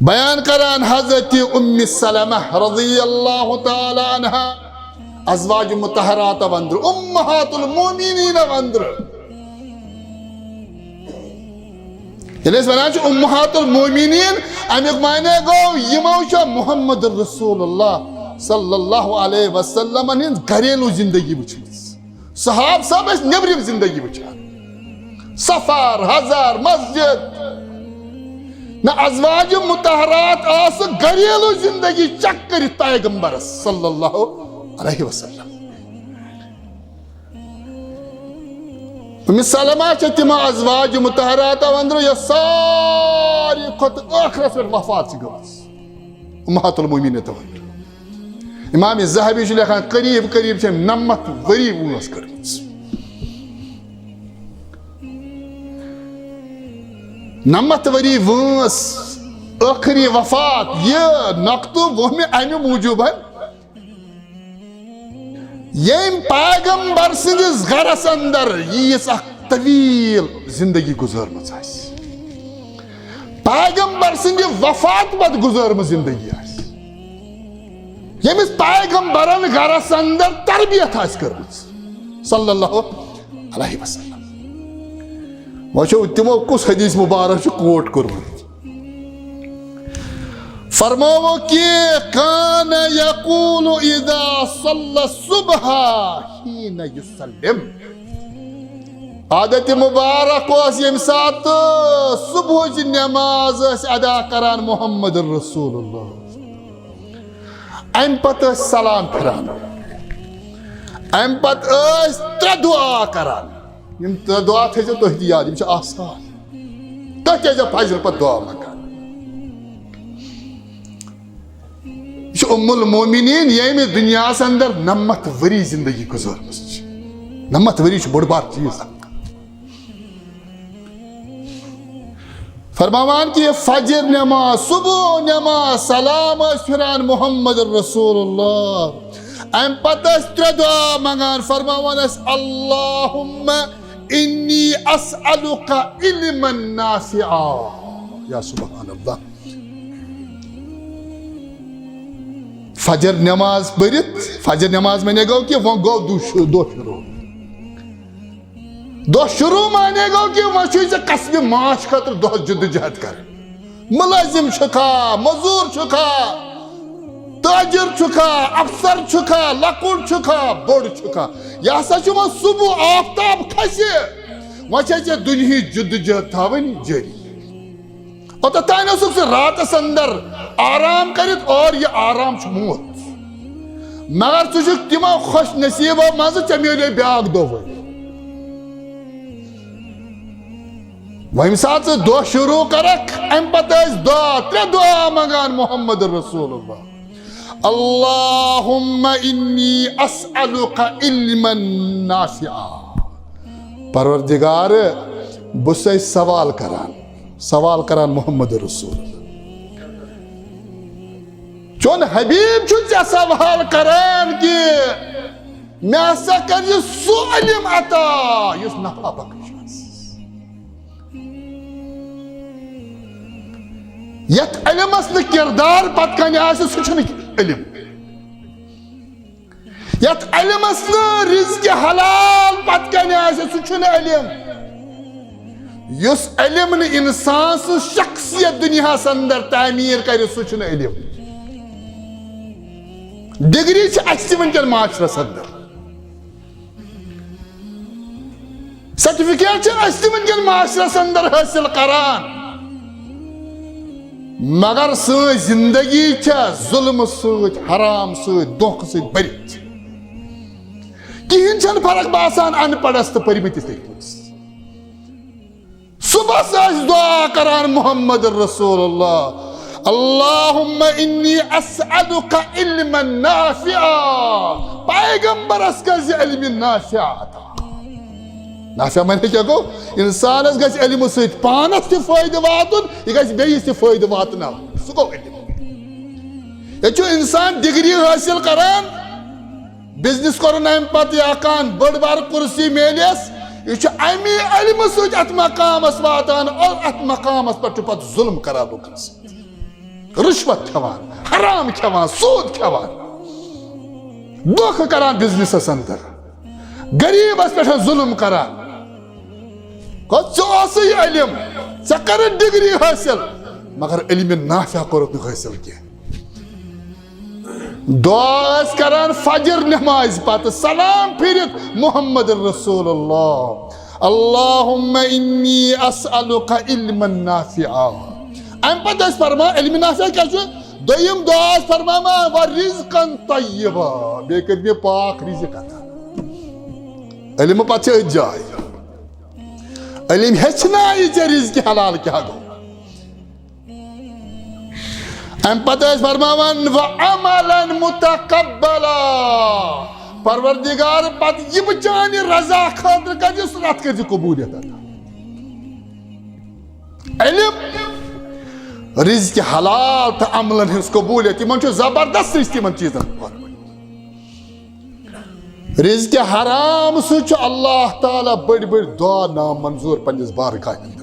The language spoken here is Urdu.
بیان کران حضرت ام سلمہ رضی اللہ تعالی عنہ ازواج مطہرات وندر امہات المومنین وندر یعنی اس ونان امہات المومنین امیق معنی گو یمو محمد رسول اللہ صلی اللہ علیہ وسلم گھریلو زندگی وچھمس صحاب صاحب اس نبرم زندگی وچھان سفر ہزار مسجد نہ ازواج مطہرات آس گھریلو زندگی چکر پیغمبر صلی اللہ علیہ وسلم ام سلمہ تم ازواج مطہرات وندر یہ ساری خط آخرت پر وفات گوس امہات المومنین وندر امام الذہبی لکھان قریب قریب 90 وری وٲنٛس کٔرمٕژ 90 وری وٲنٛس ٲخری وفات یہ نقطہ وہمہِ امہِ موٗجوٗب یم پیغمبر سندس گھرس اندر ییٖژ اکھ طویل زندگی گزٲرمٕژ آسہِ پیغمبر سندِ وفات پتہٕ گزٲرمٕژ زندگی آسہِ ییٚمِس پیغمبرن گھرس اندر تربیت آسہِ کٔرمٕژ صلی اللہ علیہ وسلم وچھو تمو کس حدیث مبارک چھُ کوٹ کوٚرمُت فرماو کہ کان یقول اذا صلی الصبح حین یسلم عادت مبارک اس یم سات صبح چ نماز ادا کران محمد رسول اللہ ام پتہ سلام پھران ام پتہ ترے دعا کران یم ترے دعا تھیزو تُہۍ تہِ یاد یم چھ آسان تُہۍ کیازِ فجر پتہ دعا منگان ام المومنین ییٚمہِ دُنیاہس اندر 90 وری زندگی گزٲرمٕژ چھِ 90 وری چھُ بوٚڑ بار چیٖز فرماوان کہ فجر نماز صبح نماز سلام ٲسۍ پھران محمد رسول اللہ ام پتہٕ ٲسۍ ترے دعا منگان فرماوان ٲسۍ اللہم انی اسألک علما نافعا یا سبحان اللہ فجر نماز پٔرِتھ فجر نماز مانے گو کہ وہ گو دو شروع مانے گو کہ وہ چھُے ژےٚ کسبہِ معاش خٲطرٕ دۄہس جدوجہد کرٕنۍ مُلٲزِم چھُکھا موٚزوٗر چھُکھا تاجر چھُکھا افسر چھُکھا لۄکُٹ چھُکھا بوٚڑ چھُکھا یہِ ہسا چھُ وۄنۍ صبح آفتاب کھسہِ وۄنۍ چھے ژےٚ دُنہِچ جدوجہد تھاوٕنۍ جٲری اوٚتتھ اوسُکھ ژٕ راتس اندر آرام کٔرِتھ اور یہِ آرام چھُ موت مگر ژٕ چھُکھ تِمو خۄش نصیٖبو منٛزٕ ژےٚ میلے بیٛاکھ دۄہ وۄنۍ ییٚمہِ ساتہٕ ژٕ دۄہ شروٗع کرکھ امہِ پتہٕ ٲسۍ دعا ترے دعا منگان محمد رسول اللہ اللہم انی اسألک علما نافعا پروردگار بہٕ چھُسے سوال کران محمد رسول اللہ چون حبیب چھُ ژےٚ سوال کران کہ مےٚ ہسا کر سُہ علم عطا یُس نفع بخش یتھ علمس نہٕ کردار پتہٕ کنہِ آسہِ سُہ چھُنہٕ علم یتھ علمس نہٕ رزقِ حلال پتہٕ کنہِ آسہِ سُہ چھُنہٕ علم یُس علم نہٕ انسان سٕنٛز شخصیت دُنیاہس اندر تعمیٖر کرِ سُہ چھُنہٕ علم ڈگری چھِ اسہِ تہِ وٕنکٮ۪ن معاشرس اندر سرٹیفکیٹ چھِ اسہِ تہِ وٕنکٮ۪ن معاشرس اندر حٲصِل کران مگر سٲنۍ زندگی چھےٚ ظُلمہٕ سۭتۍ حرام سۭتۍ دھوکہٕ سۭتۍ بٔرِتھ کہیٖنۍ چھنہٕ فرق باسان ان پڑھس تہٕ پٔرمٕتِس لیکھمٕتِس صبحس ٲسۍ دعا کران محمد رسول اللہ اللہم انی اسألک علما نافعا پیغمبرس گژھِ علمِ نافع عطا نافع معنی کیا گو انسانس گژھِ علمہٕ سۭتۍ پانس تہِ فٲیدٕ واتُن یہِ گژھِ بیٚیِس تہِ فٲیدٕ واتناوُن سُہ گوٚو علم ییٚتہِ چھُ انسان ڈگری حٲصِل کران بزنس کوٚرُن امہِ پتہٕ یا کانٛہہ بٔڑ بار کُرسی میلیس یہ چھُ امی علمہٕ سۭتۍ اتھ مقامس واتان اور اتھ مقامس پٮ۪ٹھ چھُ پتہٕ ظلم کران لُکن سۭتۍ رشوت کھوان حرام کھوان سود کھوان دھوکہ کران بزنسس اندر غریبس پہ ظلم کران ژے علم ژے کر ڈگری حاصل مگر علم نافع کورت نہ حاصل کی دعا کران فجر نماز پتہ سلام پھرت محمد رسول اللہ اللہم انی اسألک علما نافعا ام پتہ فرما علم نافع کیا چھو دویم دعا فرما ورزقا طیبا بے کر میں پاک رزق عطا علم پتہ جائے علم ہچنائی ژے رزق حلال کیا گو ام پتہ فرماوان وعملا متقبلا پروردگار پتہ یہ بچانی رضا خاطر کر سنت کر قبولیت علم رزق حلال تو عملن ہنس قبولیت من زبردست رشتہ من چیزن رزق حرام سو اللہ تعالی بڑی بڑی دعا نامنظور پنجس بارگاہ